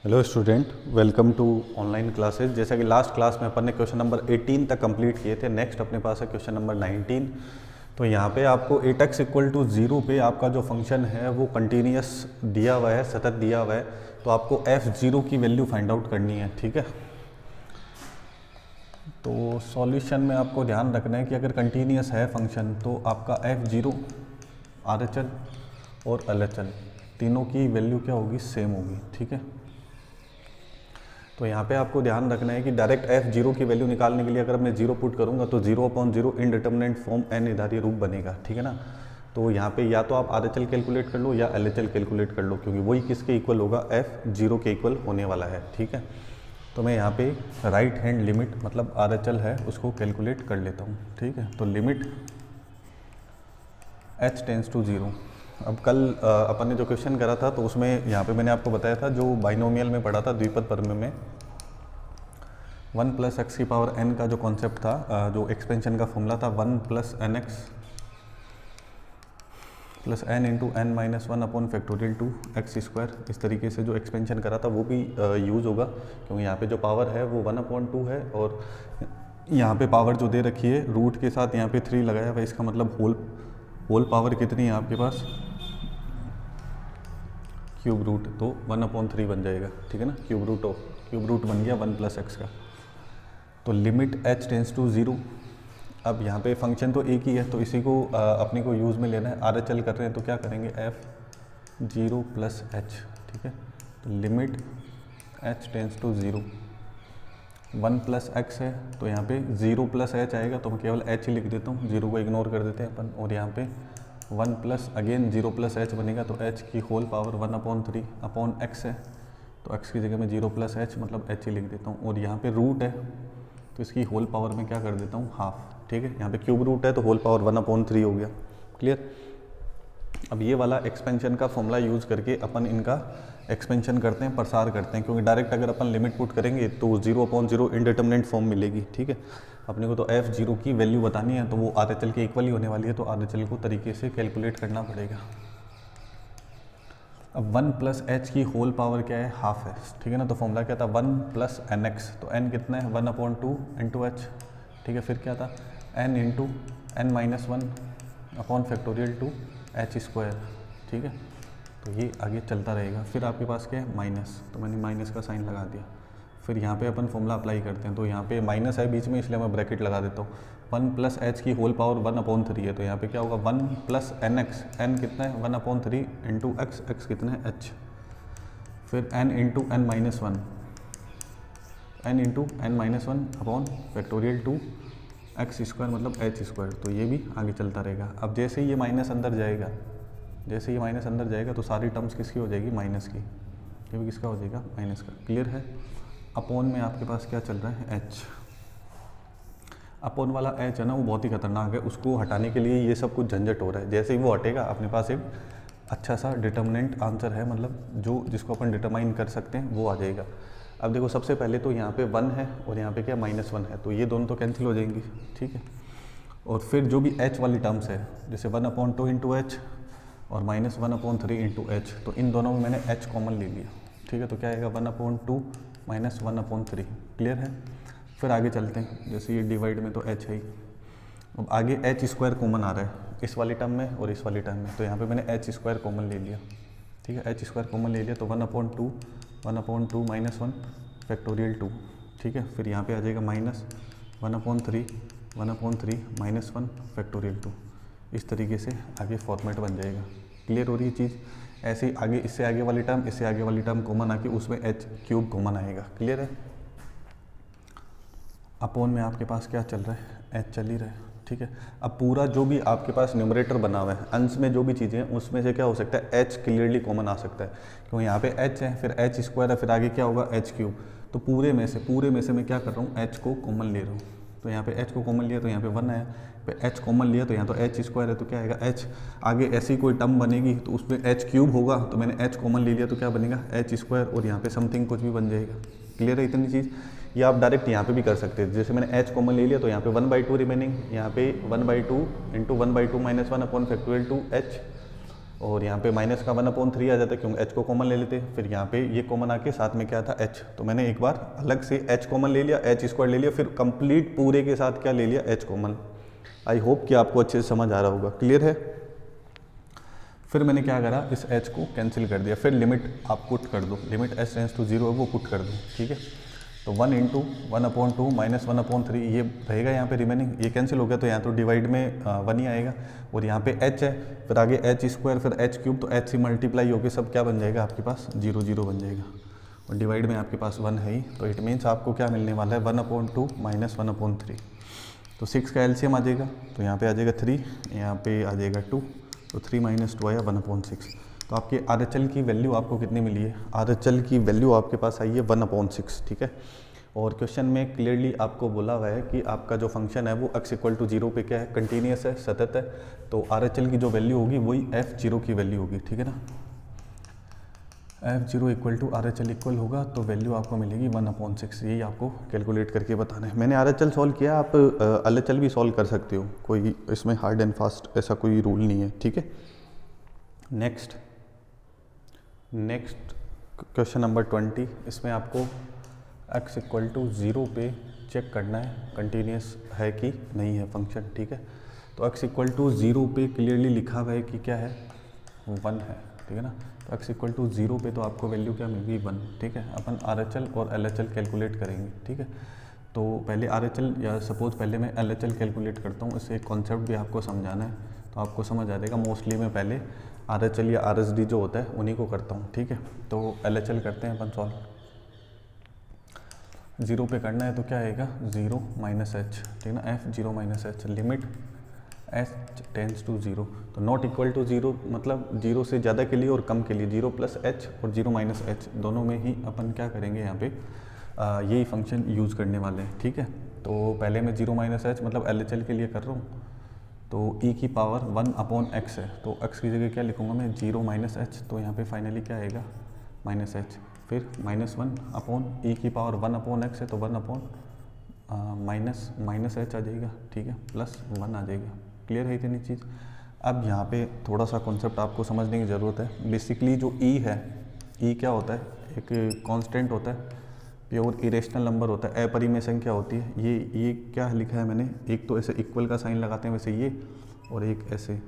Hello student, welcome to online classes. जैसा कि last class में अपन ने क्वेश्चन नंबर 18 तक कंप्लीट किए थे। नेक्स्ट अपने पास है क्वेश्चन नंबर 19। तो यहाँ पे आपको 8x इक्वल टू 0 पे आपका जो फंक्शन है वो कंटिन्यूस दिया हुआ है, सतत दिया हुआ है। तो आपको f0 की वैल्यू फाइंड आउट करनी है, ठीक है। तो सॉल्यूशन में आपको ध्यान रखना है कि अगर कंटिन्यूस है फंक्शन तो आपका f0 RHL और LHL तीनों की वैल्यू क्या होगी, सेम होगी, ठीक है। तो यहाँ पे आपको ध्यान रखना है कि डायरेक्ट f0 की वैल्यू निकालने के लिए अगर मैं 0 पुट करूँगा तो 0/0 इनडिटरमिनेट फॉर्म अनिर्धारित रूप बनेगा, ठीक है ना। तो यहाँ पे या तो आप RHL कैलकुलेट कर लो या LHL कैलकुलेट कर लो, क्योंकि वही किसके इक्वल होगा, f0 के इक्वल होने वाला है, ठीक है। तो मैं यहाँ पे राइट हैंड लिमिट मतलब RHL है उसको कैलकुलेट कर लेता हूँ, ठीक है। तो लिमिट h टेंस टू 0। अब कल अपन ने जो क्वेश्चन करा था तो उसमें यहाँ पे मैंने आपको बताया था, जो बाइनोमियल में पढ़ा था, द्विपद प्रमेय में 1 + x की पावर n का जो कॉन्सेप्ट था, जो एक्सपेंशन का फॉर्मूला था 1 + nx + n × n - 1 upon factorial 2x²। इस तरीके से जो एक्सपेंशन करा था वो भी यूज़ होगा, क्योंकि यहाँ पे जो पावर है वो 1/2 है और यहाँ पे पावर जो दे रखी है रूट के साथ यहाँ पे 3 लगाया हुआ है। इसका मतलब होल पावर कितनी है आपके पास, क्यूब रूट, तो 1/3 बन जाएगा, ठीक है ना। क्यूब रूट बन गया 1 + x का। तो लिमिट h टेंस टू 0। अब यहाँ पे फंक्शन तो एक ही है तो इसी को अपने को यूज़ में लेना है। RHL कर रहे हैं तो क्या करेंगे, f0 + h, ठीक है। तो limit h tends to 0, 1 + x है तो यहाँ पे 0 + h आएगा, तो मैं केवल h ही लिख देता हूँ, 0 को इग्नोर कर देते हैं अपन। और यहाँ पे 1 + अगेन 0 + h बनेगा, तो h की होल पावर 1/3 अपॉन x है, तो x की जगह में 0 + h मतलब h ही लिख देता हूँ। और यहाँ पे रूट है तो इसकी होल पावर में क्या कर देता हूँ, हाफ, ठीक है। यहाँ पे क्यूब रूट है तो होल पावर 1/3 हो गया, क्लियर। अब ये वाला एक्सपेंशन का फॉर्मूला यूज़ करके अपन इनका एक्सपेंशन करते हैं, प्रसार करते हैं, क्योंकि डायरेक्ट अगर अपन लिमिट पुट करेंगे तो 0/0 इनडिटरमिनेट फॉर्म मिलेगी, ठीक है। अपने को तो f0 की वैल्यू बतानी है तो वो RHL के इक्वल ही होने वाली है, तो RHL को तरीके से कैलकुलेट करना पड़ेगा। अब 1 + h की होल पावर क्या है, हाफ है, ठीक है ना। तो फॉर्मूला क्या था, 1 + nx, तो n कितना है 1/2 × h, ठीक है। फिर क्या था n × n - 1 upon factorial 2h², ठीक है। तो ये आगे चलता रहेगा। फिर आपके पास क्या है, माइनस, तो मैंने माइनस का साइन लगा दिया। फिर यहाँ पे अपन फॉर्मूला अप्लाई करते हैं, तो यहाँ पे माइनस है बीच में इसलिए मैं ब्रैकेट लगा देता हूँ। 1 + h की होल पावर 1/3 है, तो यहाँ पे क्या होगा 1 + nx, n कितना है 1/3 × x, x कितना है h। फिर n × n - 1, n × n - 1 upon factorial 2x² मतलब h²। तो ये भी आगे चलता रहेगा। अब जैसे ही ये माइनस अंदर जाएगा, तो सारी टर्म्स किसकी हो जाएगी, माइनस की। ये भी किसका हो जाएगा, माइनस का, क्लियर है। अपॉन में आपके पास क्या चल रहा है, h। अपॉन वाला h है ना, वो बहुत ही खतरनाक है, उसको हटाने के लिए ये सब कुछ झंझट हो रहा है। जैसे ही वो हटेगा अपने पास एक अच्छा सा डिटर्मिनेंट आंसर है, मतलब जिसको अपन डिटरमाइन कर सकते हैं वो आ जाएगा। अब देखो सबसे पहले तो यहाँ पे 1 है और यहाँ पे क्या -1 है, तो ये दोनों तो कैंसिल हो जाएंगी, ठीक है। और फिर जो भी h वाली टर्म्स है, जैसे 1/2 × h और -1/3 × h, तो इन दोनों में मैंने h कॉमन ले लिया, ठीक है। तो क्या आएगा 1/2 - 1/3, क्लियर है। फिर आगे चलते हैं, जैसे ये डिवाइड में तो h है ही। अब आगे h² कॉमन आ रहा है इस वाली टर्म में और इस वाली टर्म में, तो यहाँ पे मैंने h² कॉमन ले लिया, ठीक है। h² कॉमन ले लिया तो 1/2 - 1 फैक्टोरियल 2, ठीक है। फिर यहाँ पे आ जाएगा -1/3 -1 फैक्टोरियल 2। इस तरीके से आगे फॉर्मेट बन जाएगा, क्लियर हो रही है चीज़। ऐसे ही आगे इससे आगे वाली टर्म, इससे आगे वाली टर्म कॉमन आके उसमें h³ कॉमन आएगा, क्लियर है। अपॉन में आपके पास क्या चल रहा है, h चल ही रहा है, ठीक है। अब पूरा जो भी आपके पास न्यूमरेटर बना हुआ है, अंश में जो भी चीज़ें हैं उसमें से क्या हो सकता है, h क्लियरली कॉमन आ सकता है, क्योंकि यहाँ पे h है, फिर h² है, फिर आगे क्या होगा h³। तो पूरे में से मैं क्या कर रहा हूँ, h को कॉमन ले रहा हूँ। तो यहाँ पे h को कॉमन लिया तो यहाँ पे 1 आया, फिर h कॉमन लिया तो यहाँ तो h² है, तो क्या आएगा h। आगे ऐसी कोई टर्म बनेगी तो उसमें h³ होगा, तो मैंने h कॉमन ले लिया तो क्या बनेगा h², और यहाँ पे समथिंग कुछ भी बन जाएगा, क्लियर है इतनी चीज़। ये आप डायरेक्ट यहाँ पे भी कर सकते हैं, जैसे मैंने h कॉमन ले लिया तो यहाँ पे 1/2 रिमेनिंग, यहाँ पे 1/2 × 1/2 - 1 अपॉन फैक्टोरियल 2h, और यहाँ पे माइनस का 1/3 आ जाता है क्योंकि h को कॉमन ले लेते, फिर यहाँ पे ये कॉमन आके साथ में क्या था h, तो मैंने एक बार अलग से h कॉमन ले लिया, h² ले लिया, फिर कंप्लीट पूरे के साथ क्या ले लिया h कॉमन। आई होप कि आपको अच्छे से समझ आ रहा होगा, क्लियर है। फिर मैंने क्या करा, इस h को कैंसिल कर दिया, फिर लिमिट आप पुट कर दो, लिमिट h टेंड्स टू 0 है वो पुट कर दो, ठीक है। तो 1 × 1/2 माइनस 1/3 ये रहेगा यहाँ पे रिमेनिंग, ये कैंसिल हो गया तो यहाँ तो डिवाइड में 1 ही आएगा, और यहाँ पे h है, फिर आगे h², फिर h³ तो h से मल्टीप्लाई होकर सब क्या बन जाएगा आपके पास 0 0 बन जाएगा, और डिवाइड में आपके पास 1 है ही, तो इट मीन्स आपको क्या मिलने वाला है 1/2 माइनस 1/3। तो 6 का एलसीएम आ जाएगा, तो यहाँ पे आ जाएगा 3, यहाँ पे आ जाएगा 2, तो 3 - 2 आया 1/6। तो आपके RHL की वैल्यू आपको कितनी मिली है, RHL की वैल्यू आपके पास आई है 1/6, ठीक है। और क्वेश्चन में क्लियरली आपको बोला हुआ है कि आपका जो फंक्शन है वो x = 0 पे क्या है, कंटिन्यूस है, सतत है, तो RHL की जो वैल्यू होगी वही f0 की वैल्यू होगी, ठीक है ना। f0 = RHL इक्वल होगा तो वैल्यू आपको मिलेगी 1/6, यही आपको कैलकुलेट करके बताना है। मैंने RHL सॉल्व किया, आप LHL भी सॉल्व कर सकते हो, कोई इसमें हार्ड एंड फास्ट ऐसा कोई रूल नहीं है, ठीक है। नेक्स्ट क्वेश्चन नंबर 20, इसमें आपको x = 0 पे चेक करना है कंटिन्यूस है कि नहीं है फंक्शन, ठीक है। तो x = 0 पे क्लियरली लिखा हुआ है कि क्या है 1 है, ठीक है ना। तो x = 0 पे तो आपको वैल्यू क्या मिलेगी 1, ठीक है। अपन RHL और LHL कैलकुलेट करेंगे, ठीक है। तो पहले RHL या सपोज पहले मैं LHL कैलकुलेट करता हूँ, इससे एक कॉन्सेप्ट भी आपको समझाना है तो आपको समझ आ जाएगा। मोस्टली मैं पहले RHL या RSD जो होता है उन्हीं को करता हूँ, ठीक है। तो LHL करते हैं अपन सॉल्व, 0 पे करना है तो क्या आएगा 0 - h, ठीक है ना, f0 - h, limit h tends to 0, तो नॉट इक्वल टू 0 मतलब 0 से ज़्यादा के लिए और कम के लिए 0 + h और 0 - h दोनों में ही अपन क्या करेंगे यहाँ पे यही फंक्शन यूज़ करने वाले हैं, ठीक है। तो पहले मैं 0 - h मतलब LHL के लिए कर रहा हूँ, तो e की पावर 1/x है, तो x की जगह क्या लिखूँगा मैं 0 - h, तो यहाँ पे फाइनली क्या आएगा -h, फिर -1 e की पावर 1/x है तो 1 माइनस h आ जाएगा, ठीक है, +1 आ जाएगा। क्लियर है इतनी चीज़। अब यहाँ पे थोड़ा सा कॉन्सेप्ट आपको समझने की ज़रूरत है। बेसिकली जो e है, e क्या होता है, एक कांस्टेंट होता है, प्योर इरेशनल नंबर होता है, अपरिमेय संख्या होती है। ये क्या लिखा है मैंने, एक तो ऐसे इक्वल का साइन लगाते हैं वैसे ये, और एक ऐसे,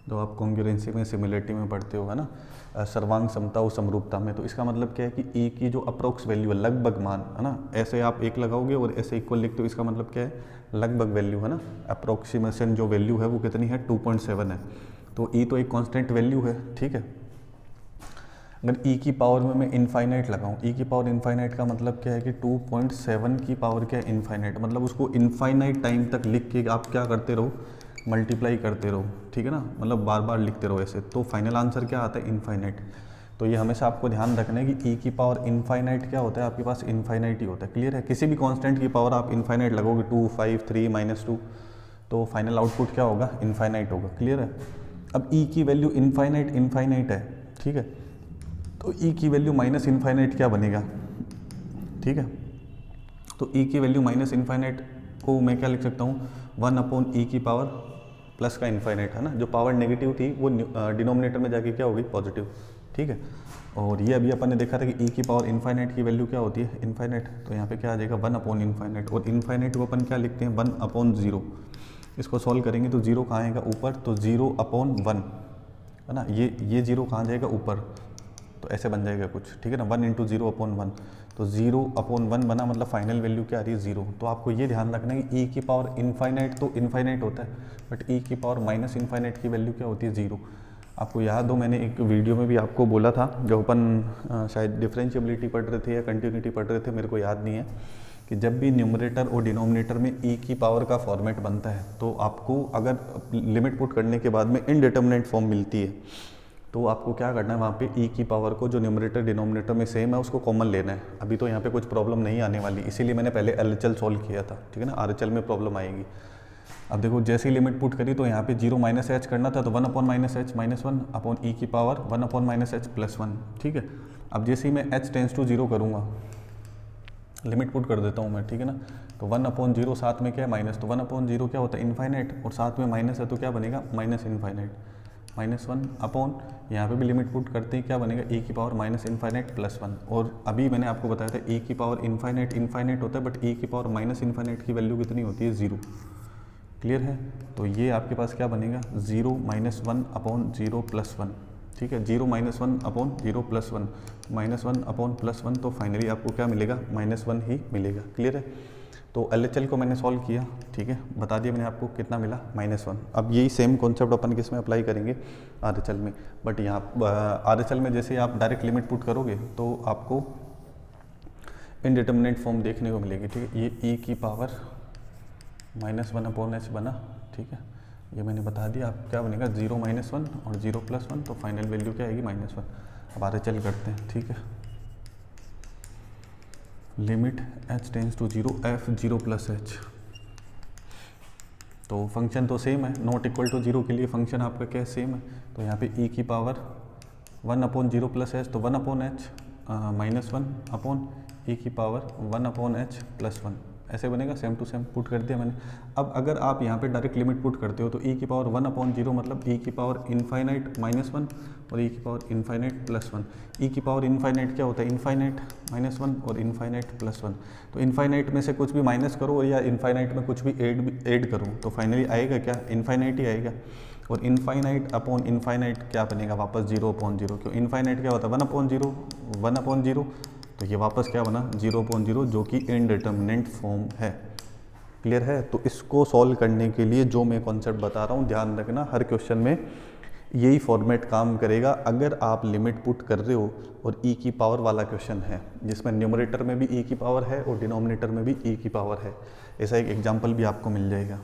जो आप कॉन्ग्रुएंसी में सिमिलरिटी में पढ़ते हो, है ना, सर्वांग समता और समरूपता में। तो इसका मतलब क्या है कि e की जो अप्रोक्स वैल्यू है, लगभग मान, है ना, ऐसे आप एक लगाओगे और ऐसे इक्वल लिखते हो, इसका मतलब क्या है लगभग वैल्यू, है ना। अप्रोक्सीमेशन जो वैल्यू है वो कितनी है 2.7 है, तो e तो एक कांस्टेंट वैल्यू है, ठीक है। अगर e की पावर में मैं इनफाइनाइट लगाऊं, e की पावर इनफाइनाइट का मतलब क्या है कि 2.7 की पावर क्या है इनफाइनाइट, मतलब उसको इनफाइनाइट टाइम तक लिख के आप क्या करते रहो, मल्टीप्लाई करते रहो, ठीक है ना, मतलब बार बार लिखते रहो ऐसे, तो फाइनल आंसर क्या आता है इनफाइनाइट। तो ये हमेशा आपको ध्यान रखना है कि e की पावर इनफाइनाइट क्या होता है, आपके पास इनफाइनाइट ही होता है। क्लियर है, किसी भी कांस्टेंट की पावर आप इनफाइनाइट लगोगे 2, 5, 3, -2, तो फाइनल आउटपुट क्या होगा इनफाइनाइट होगा। क्लियर है। अब e की वैल्यू इनफाइनाइट है, ठीक है, तो e की वैल्यू -इनफाइनाइट क्या बनेगा, ठीक है। तो e की वैल्यू -इनफाइनाइट को मैं क्या लिख सकता हूँ 1/e की पावर प्लस का इनफाइनाइट, है ना, जो पावर नेगेटिव थी वो डिनोमिनेटर में जाके क्या होगी पॉजिटिव, ठीक है। और ये अभी अपन ने देखा था कि e की पावर इनफाइनाइट की वैल्यू क्या होती है इनफाइनाइट, तो यहाँ पे क्या आ जाएगा 1/इनफाइनाइट, और इनफाइनाइट को अपन क्या लिखते हैं 1/0। इसको सॉल्व करेंगे तो 0 कहाँ आएगा ऊपर, तो 0/1, है ना, ये 0 कहाँ जाएगा ऊपर, तो ऐसे बन जाएगा कुछ, ठीक है ना, 1 × 0/1, तो 0/1 बना, मतलब फाइनल वैल्यू क्या आ रही है 0। तो आपको ये ध्यान रखना है कि e की पावर इनफाइनाइट तो इनफाइनाइट होता है, बट e की पावर -इनफाइनाइट की वैल्यू क्या होती है 0। आपको याद हो मैंने एक वीडियो में भी आपको बोला था, जो अपन शायद डिफरेंशिएबिलिटी पढ़ रहे थे या कंटिन्यूटी पढ़ रहे थे, मेरे को याद नहीं है, कि जब भी न्यूमरेटर और डिनोमिनेटर में e की पावर का फॉर्मेट बनता है तो आपको अगर लिमिट पुट करने के बाद में इनडिटर्मिनेट फॉर्म मिलती है, तो आपको क्या करना है वहाँ पे e की पावर को जो न्यूमरेटर डिनोमिनेटर में सेम है उसको कॉमन लेना है। अभी तो यहाँ पे कुछ प्रॉब्लम नहीं आने वाली, इसीलिए मैंने पहले LHL सॉल्व किया था, ठीक है ना, RHL में प्रॉब्लम आएगी। अब देखो जैसे ही लिमिट पुट करी तो यहाँ पे 0 - h करना था, तो 1/-h -1/e की पावर 1/-h +1, ठीक है। अब जैसे ही मैं h टेंड्स टू 0 करूँगा, लिमिट पुट कर देता हूँ मैं, ठीक है ना, तो 1/0 साथ में क्या है माइनस, तो 1/0 क्या होता है इनफाइनाइट, और साथ में माइनस है तो क्या बनेगा -इनफाइनाइट, -1 अपॉन यहाँ पे भी लिमिट पुट करते हैं, क्या बनेगा e की पावर माइनस इन्फाइनाइट प्लस 1। और अभी मैंने आपको बताया था e की पावर इन्फाइनाइट इन्फाइनाइट होता है, बट e की पावर माइनस इन्फाइनाइट की वैल्यू कितनी होती है, 0। क्लियर है? तो ये आपके पास क्या बनेगा, 0 -1 अपॉन 0 + 1। ठीक है, 0 -1 अपॉन 0 + 1, -1 अपॉन +1, तो फाइनली आपको क्या मिलेगा, -1 ही मिलेगा। क्लियर है? तो LHL को मैंने सॉल्व किया, ठीक है, बता दिया मैंने आपको कितना मिला, -1। अब यही सेम कॉन्सेप्ट अपन किस में अप्लाई करेंगे, RHL में। बट यहाँ RHL में जैसे आप डायरेक्ट लिमिट पुट करोगे तो आपको इनडिटर्मिनेट फॉर्म देखने को मिलेगी। ठीक है, ये e की पावर -1 अपॉन h बना। ठीक है, ये मैंने बता दिया। आप क्या बनेगा, 0 -1 और 0 + 1, तो फाइनल वैल्यू क्या आएगी, -1। अब RHL करते हैं। ठीक है, limit h tends to 0 f 0 + h। तो फंक्शन तो सेम है, नॉट इक्वल टू 0 के लिए फंक्शन आपका क्या सेम है। तो यहाँ पे e की पावर 1 अपॉन 0 + h, तो 1 अपॉन h -1 अपॉन e की पावर 1 अपॉन h + 1, ऐसे बनेगा। सेम टू सेम पुट कर दिया मैंने। अब अगर आप यहाँ पे डायरेक्ट लिमिट पुट करते हो तो e की पावर 1 अपॉन 0 मतलब e की पावर इन्फाइनाइट -1 और e की पावर इन्फाइनाइट +1। e की पावर इन्फाइनाइट क्या होता है, इन्फाइनाइट -1 और इन्फाइनाइट +1। तो इन्फाइनाइट में से कुछ भी माइनस करो या इन्फाइनाइट में कुछ भी ऐड करो तो फाइनली आएगा क्या, इन्फाइनाइट ही आएगा। और इन्फाइनाइट अपॉन इन्फाइनाइट क्या बनेगा, वापस 0 अपॉन 0। क्यों, इन्फाइनाइट क्या होता है, 1 अपॉन 0, 1 अपॉन 0, तो ये वापस क्या बना, 0 अपॉन 0, जो कि इनडिटर्मिनेंट फॉर्म है। क्लियर है? तो इसको सॉल्व करने के लिए जो मैं कॉन्सेप्ट बता रहा हूँ ध्यान रखना, हर क्वेश्चन में यही फॉर्मेट काम करेगा। अगर आप लिमिट पुट कर रहे हो और e की पावर वाला क्वेश्चन है जिसमें न्यूमरेटर में भी e की पावर है और डिनोमिनेटर में भी e की पावर है, ऐसा एक एग्जाम्पल भी आपको मिल जाएगा।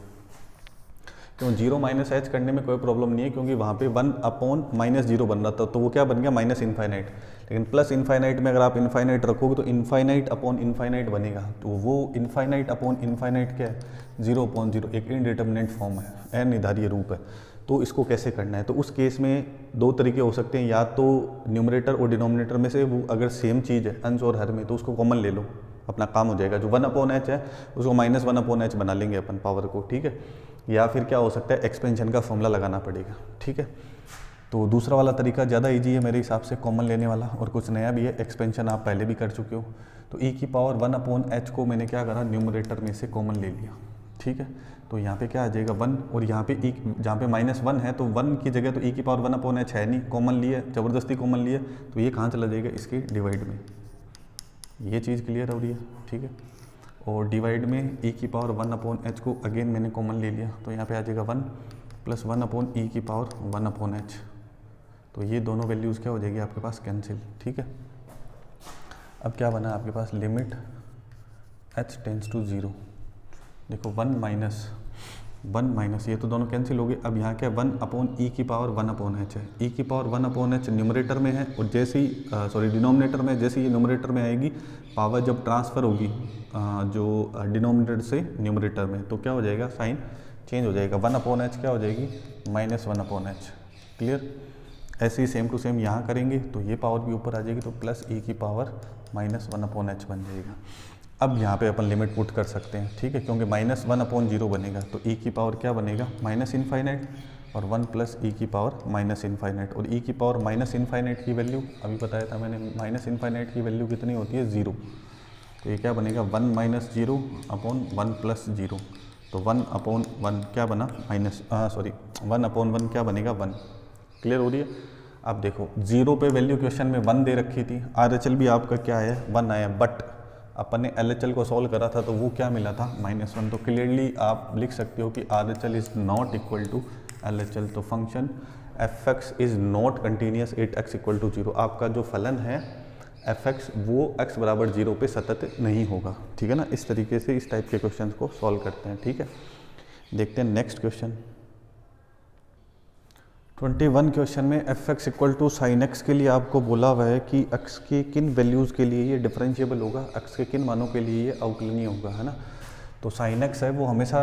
क्यों, 0 - h करने में कोई प्रॉब्लम नहीं है, क्योंकि वहाँ पे 1 अपॉन -0 बन रहा था, तो वो क्या बन गया, माइनस इन्फाइनाइट। लेकिन प्लस इन्फाइनाइट में अगर आप इन्फाइनाइट रखोगे तो इन्फाइनाइट अपॉन इन्फाइनाइट बनेगा। तो वो इन्फाइनाइट अपॉन इन्फाइनाइट क्या है, 0 अपॉन 0, एक इनडिटर्मिनेंट फॉर्म है, अनिर्धारीय रूप है। तो इसको कैसे करना है, तो उस केस में दो तरीके हो सकते हैं, या तो न्यूमरेटर और डिनोमिनेटर में से वो अगर सेम चीज़ है अंश और हर में, तो उसको कॉमन ले लो, अपना काम हो जाएगा। जो 1 अपॉन h है उसको -1 अपॉन h बना लेंगे अपन पावर को। ठीक है, या फिर क्या हो सकता है, एक्सपेंशन का फॉर्मूला लगाना पड़ेगा। ठीक है, तो दूसरा वाला तरीका ज़्यादा ईजी है मेरे हिसाब से, कॉमन लेने वाला, और कुछ नया भी है। एक्सपेंशन आप पहले भी कर चुके हो। तो e की पावर 1 अपॉन h को मैंने क्या करा, न्यूमरेटर में से कॉमन ले लिया। ठीक है, तो यहाँ पे क्या आ जाएगा 1, और यहाँ पे e जहाँ पे -1 है तो 1 की जगह तो e की पावर 1 अपॉन h है नहीं, कॉमन लिए, ज़बरदस्ती कॉमन लिए, तो ये कहाँ चला जाएगा, इसके डिवाइड में। ये चीज़ क्लियर हो रही है? ठीक है, और डिवाइड में e की पावर 1 अपॉन h को अगेन मैंने कॉमन ले लिया, तो यहाँ पे आ जाएगा 1 + 1 अपॉन e की पावर 1 अपॉन h। तो ये दोनों वैल्यूज़ क्या हो जाएगी आपके पास, कैंसिल। ठीक है, अब क्या बना आपके पास, लिमिट h टेंस टू 0। देखो 1 माइनस ये तो दोनों कैंसिल हो गए। अब यहाँ क्या, 1 अपॉन e की पावर 1 अपॉन h है। e की पावर 1 अपॉन h न्यूमरेटर में है, और जैसे ही डिनोमिनेटर में, जैसे ये न्यूमरेटर में आएगी, पावर जब ट्रांसफ़र होगी जो डिनोमिनेटर से न्यूमरेटर में, तो क्या हो जाएगा, साइन चेंज हो जाएगा। 1 अपॉन h क्या हो जाएगी, -1 अपॉन h। क्लियर? ऐसे ही सेम टू सेम यहाँ करेंगे तो ये पावर भी ऊपर आ जाएगी, तो प्लस e की पावर -1 अपॉन h बन जाएगा। अब यहाँ पे अपन लिमिट पुट कर सकते हैं। ठीक है, क्योंकि -1 अपॉन 0 बनेगा, तो e की पावर क्या बनेगा, माइनस इन्फाइनाइट, और 1 + e की पावर माइनस इन्फाइनाइट। और e की पावर माइनस इन्फाइनाइट की वैल्यू अभी बताया था मैंने, माइनस इन्फाइनाइट की वैल्यू कितनी होती है, 0। तो ये क्या बनेगा, 1 - 0 अपॉन 1 + 0। तो 1 अपॉन 1 क्या बना, 1 अपॉन 1 क्या बनेगा, 1। क्लियर हो रही है? अब देखो 0 पे वैल्यू क्वेश्चन में 1 दे रखी थी, RHL भी आपका क्या है, 1 आया, बट अपन ने LHL को सॉल्व करा था तो वो क्या मिला था, -1। तो क्लियरली आप लिख सकते हो कि RHL is not equal to LHL। तो function fx is not continuous at x = 0। आपका जो फलन है fx वो x = 0 पे सतत नहीं होगा। ठीक है ना, इस तरीके से इस टाइप के क्वेश्चन को सॉल्व करते हैं। ठीक है, देखते हैं नेक्स्ट क्वेश्चन। 21 क्वेश्चन में fx = sin x के लिए आपको बोला हुआ है कि x के किन वैल्यूज़ के लिए ये डिफरेंशिएबल होगा, x के किन मानों के लिए ये अवकलनीय होगा, है ना। तो साइन एक्स है वो हमेशा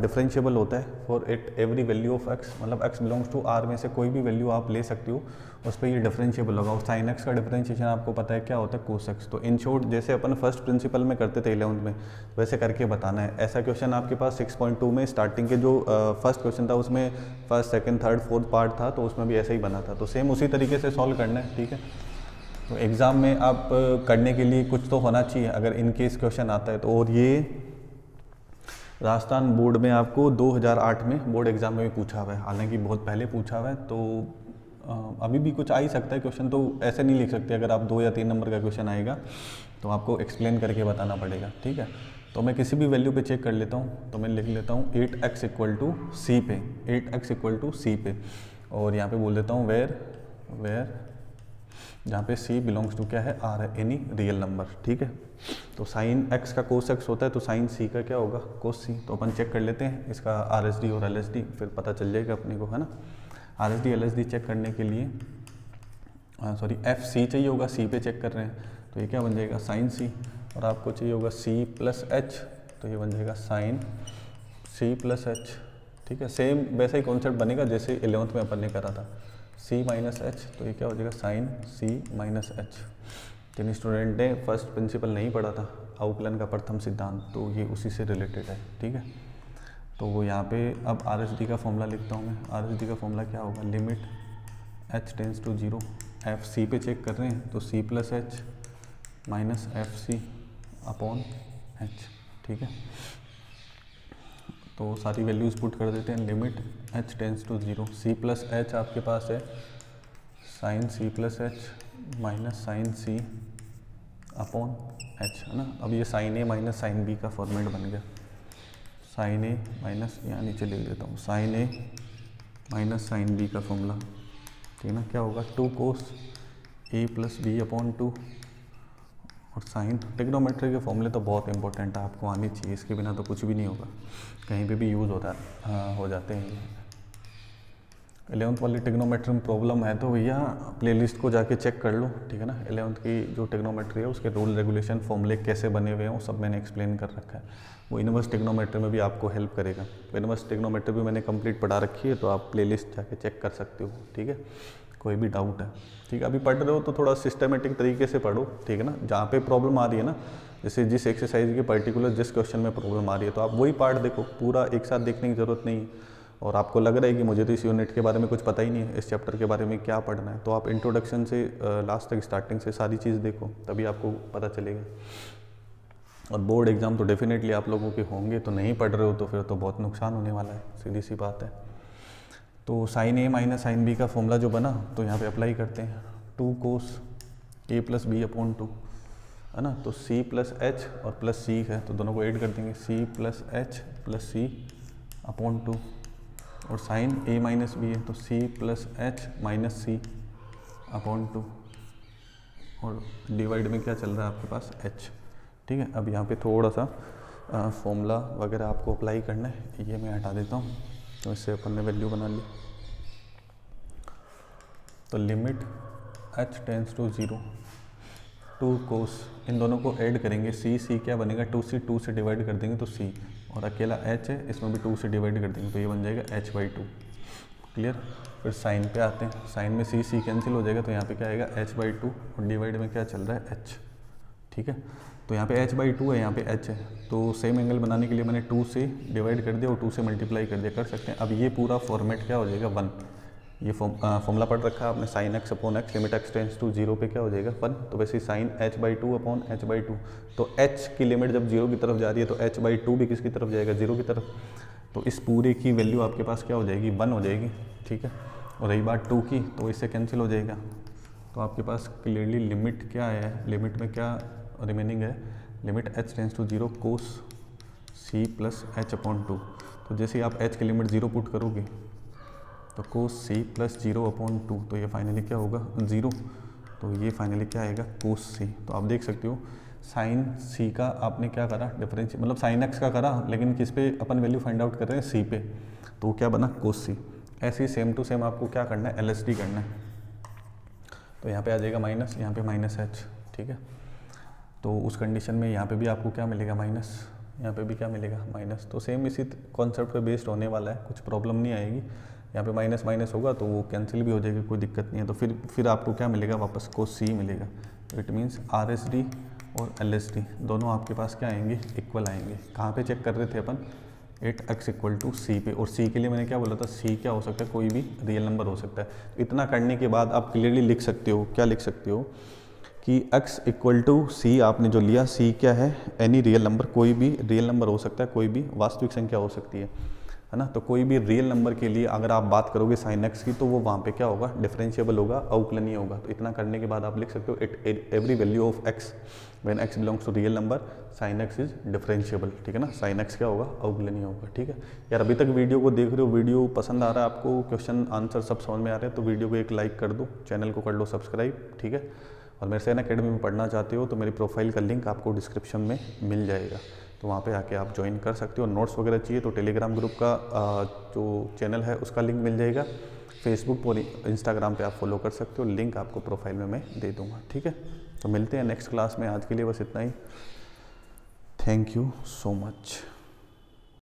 डिफरेंशिएबल होता है for it every value of x, मतलब एक्स बिलोंग्स टू आर में से कोई भी वैल्यू आप ले सकते हो, उस पर ये डिफरेंशिएबल होगा। और साइन एक्स का डिफरेंशिएशन आपको पता है क्या होता है, कोस एक्स। तो इन शॉर्ट जैसे अपन फर्स्ट प्रिंसिपल में करते थे 11th में, वैसे करके बताना है। ऐसा क्वेश्चन आपके पास 6.2 में स्टार्टिंग के जो फर्स्ट क्वेश्चन था उसमें first second third fourth part था, तो उसमें भी ऐसा ही बना था। तो सेम उसी तरीके से सॉल्व करना है, ठीक है। तो एग्ज़ाम में आप करने के लिए कुछ तो होना चाहिए अगर इन केस क्वेश्चन आता है तो। और ये राजस्थान बोर्ड में आपको 2008 में बोर्ड एग्ज़ाम में भी पूछा हुआ है, हालांकि बहुत पहले पूछा हुआ है, तो अभी भी कुछ आ ही सकता है क्वेश्चन। तो ऐसे नहीं लिख सकते, अगर आप 2 या 3 नंबर का क्वेश्चन आएगा तो आपको एक्सप्लेन करके बताना पड़ेगा, ठीक है। तो मैं किसी भी वैल्यू पे चेक कर लेता हूँ, तो मैं लिख लेता हूँ 8x = c पे, 8x = c पे, और यहाँ पे बोल देता हूँ वेयर जहाँ पे c बिलोंग्स टू क्या है, r है, एनी रियल नंबर, ठीक है। तो साइन x का कोस x होता है, तो साइन c का क्या होगा, कोस c। तो अपन चेक कर लेते हैं इसका RSD और LSD, फिर पता चल जाएगा अपने को, है ना। RSD LSD चेक करने के लिए सॉरी FC चाहिए होगा, c पे चेक कर रहे हैं, तो ये क्या बन जाएगा, साइन c। और आपको चाहिए होगा c + h, तो ये बन जाएगा साइन c + h, ठीक है। सेम वैसा ही कॉन्सेप्ट बनेगा जैसे 11th में अपन ने करा था, c - h, तो ये क्या हो जाएगा, साइन c - h। जिन स्टूडेंट ने फर्स्ट प्रिंसिपल नहीं पढ़ा था, आउकलन का प्रथम सिद्धांत, तो ये उसी से रिलेटेड है, ठीक है। तो वो यहाँ पे अब RSD का फॉर्मूला लिखता हूँ मैं। RSD का फॉर्मूला क्या होगा, limit h tends to 0, FC पे चेक कर रहे हैं तो c + h - FC / h, ठीक है। तो सारी वैल्यूज़ पुट कर देते हैं। Limit h tends to 0, c + h आपके पास है sine c + h sine c / h, है ना। अब ये साइन a - साइन b का फॉर्मेट बन गया, साइन a माइनस, यहाँ नीचे लिख देता हूँ, साइन a - साइन b का फॉर्मूला, ठीक है ना। क्या होगा, 2 cos a + b / 2, और साइन। टिग्नोमेट्री के फॉर्मूले तो बहुत इंपॉर्टेंट है, आपको आनी चाहिए, इसके बिना तो कुछ भी नहीं होगा, कहीं पे भी यूज़ होता है, हो जाते हैं ये। 11th वाली टिग्नोमेट्री में प्रॉब्लम है तो भैया प्लेलिस्ट को जाके चेक कर लो, ठीक है ना। 11th की जो टिग्नोमेट्री है उसके रूल रेगुलेशन फॉर्मूले कैसे बने हुए हैं वो सब मैंने एक्सप्लेन कर रखा है, वो इनवर्स टिग्नोमेट्री में भी आपको हेल्प करेगा। इनवर्स टिग्नोमेट्री भी मैंने कंप्लीट पढ़ा रखी है, तो आप प्लेलिस्ट जाके चेक कर सकते हो, ठीक है। कोई भी डाउट है, ठीक है, अभी पढ़ रहे हो तो थोड़ा सिस्टमेटिक तरीके से पढ़ो, ठीक है ना। जहाँ पे प्रॉब्लम आ रही है ना, जैसे जिस एक्सरसाइज के पर्टिकुलर जिस क्वेश्चन में प्रॉब्लम आ रही है, तो आप वही पार्ट देखो, पूरा एक साथ देखने की ज़रूरत नहीं। और आपको लग रहा है कि मुझे तो इस यूनिट के बारे में कुछ पता ही नहीं है, इस चैप्टर के बारे में क्या पढ़ना है, तो आप इंट्रोडक्शन से लास्ट तक, स्टार्टिंग से सारी चीज़ देखो, तभी आपको पता चलेगा। और बोर्ड एग्ज़ाम तो डेफिनेटली आप लोगों के होंगे, तो नहीं पढ़ रहे हो तो फिर तो बहुत नुकसान होने वाला है, सीधी सी बात है। तो साइन a - साइन b का फॉर्मूला जो बना, तो यहाँ पे अप्लाई करते हैं, 2 cos a + b / 2, है ना। तो c + h और प्लस c है, तो दोनों को ऐड कर देंगे, c + h + c / 2, और साइन a - b है तो c + h - c / 2, और डिवाइड में क्या चल रहा है आपके पास, h, ठीक है। अब यहाँ पे थोड़ा सा फॉर्मूला वगैरह आपको अप्लाई करना है, ये मैं हटा देता हूँ, तो इससे अपन ने वैल्यू बना ली। तो limit h tends to 0, 2 cos, इन दोनों को ऐड करेंगे, c क्या बनेगा, 2c, 2 से डिवाइड कर देंगे तो c, और अकेला h है, इसमें भी 2 से डिवाइड कर देंगे तो ये बन जाएगा h/2, क्लियर। फिर साइन पे आते हैं, साइन में c कैंसिल हो जाएगा, तो यहाँ पे क्या आएगा h/2, और डिवाइड में क्या चल रहा है, h, ठीक है। तो यहाँ पे h/2 है, यहाँ पे h है, तो सेम एंगल बनाने के लिए मैंने 2 से डिवाइड कर दिया और 2 से मल्टीप्लाई कर दिया, कर सकते हैं। अब ये पूरा फॉर्मेट क्या हो जाएगा, 1। ये फॉर्मूला पढ़ रखा है आपने, sine x / x, limit x tends to 0 पे क्या हो जाएगा, 1। तो वैसे ही साइन h/2 / h/2, तो h की लिमिट जब 0 की तरफ जा रही है तो h/2 भी किसकी तरफ जाएगा, 0 की तरफ। तो इस पूरे की वैल्यू आपके पास क्या हो जाएगी, 1 हो जाएगी, ठीक है। और रही बात 2 की, तो इससे कैंसिल हो जाएगा, तो आपके पास क्लियरली लिमिट क्या है, लिमिट में क्या रिमेनिंग है, limit h tends to 0 cos c + h/2। तो जैसे ही आप h की लिमिट 0 पुट करोगे तो cos c + 0/2, तो ये फाइनली क्या होगा, 0, तो ये फाइनली क्या आएगा, cos c। तो आप देख सकते हो साइन c का आपने क्या करा, डिफरेंस, मतलब साइन x का करा, लेकिन किस पे अपन वैल्यू फाइंड आउट कर रहे हैं, c पे, तो क्या बना, cos c। ऐसे ही सेम टू सेम आपको क्या करना है, LSD करना है, तो यहाँ पे आ जाएगा यहाँ पे -h, ठीक है। तो उस कंडीशन में यहाँ पे भी आपको क्या मिलेगा, यहाँ पे भी क्या मिलेगा माइनस। तो सेम इसी कॉन्सेप्ट पे बेस्ड होने वाला है, कुछ प्रॉब्लम नहीं आएगी। यहाँ पे माइनस माइनस होगा तो वो कैंसिल भी हो जाएगी, कोई दिक्कत नहीं है। तो फिर आपको क्या मिलेगा वापस, cos c मिलेगा। इट मीन्स RSD और LSD दोनों आपके पास क्या आएंगे, इक्वल आएंगे। कहाँ पे चेक कर रहे थे अपन, 8x इक्वल टू सी पे, और c के लिए मैंने क्या बोला था, c क्या हो सकता है, कोई भी रियल नंबर हो सकता है। तो इतना करने के बाद आप क्लियरली लिख सकते हो, क्या लिख सकते हो कि x इक्वल टू सी आपने जो लिया, c क्या है, एनी रियल नंबर, कोई भी रियल नंबर हो सकता है, कोई भी वास्तविक संख्या हो सकती है ना। तो कोई भी रियल नंबर के लिए अगर आप बात करोगे sin x की, तो वो वहाँ पे क्या होगा, डिफरेंशिएबल होगा, अवकलनीय होगा। तो इतना करने के बाद आप लिख सकते हो it every value of x when x belongs to real number sin x is differentiable, ठीक है ना। sin x क्या होगा, अवकलनीय होगा, ठीक है यार। अभी तक वीडियो को देख रहे हो, वीडियो पसंद आ रहा है आपको, क्वेश्चन आंसर सब समझ में आ रहे हैं, तो वीडियो को एक लाइक कर दो, चैनल को कर लो सब्सक्राइब, ठीक है। और मेरे से अकेडमी में पढ़ना चाहते हो तो मेरी प्रोफाइल का लिंक आपको डिस्क्रिप्शन में मिल जाएगा, तो वहाँ पे आके आप ज्वाइन कर सकते हो। नोट्स वगैरह चाहिए तो टेलीग्राम ग्रुप का जो चैनल है उसका लिंक मिल जाएगा। फेसबुक और इंस्टाग्राम पे आप फॉलो कर सकते हो, लिंक आपको प्रोफाइल में मैं दे दूँगा, ठीक है। तो मिलते हैं नेक्स्ट क्लास में, आज के लिए बस इतना ही। Thank you so much.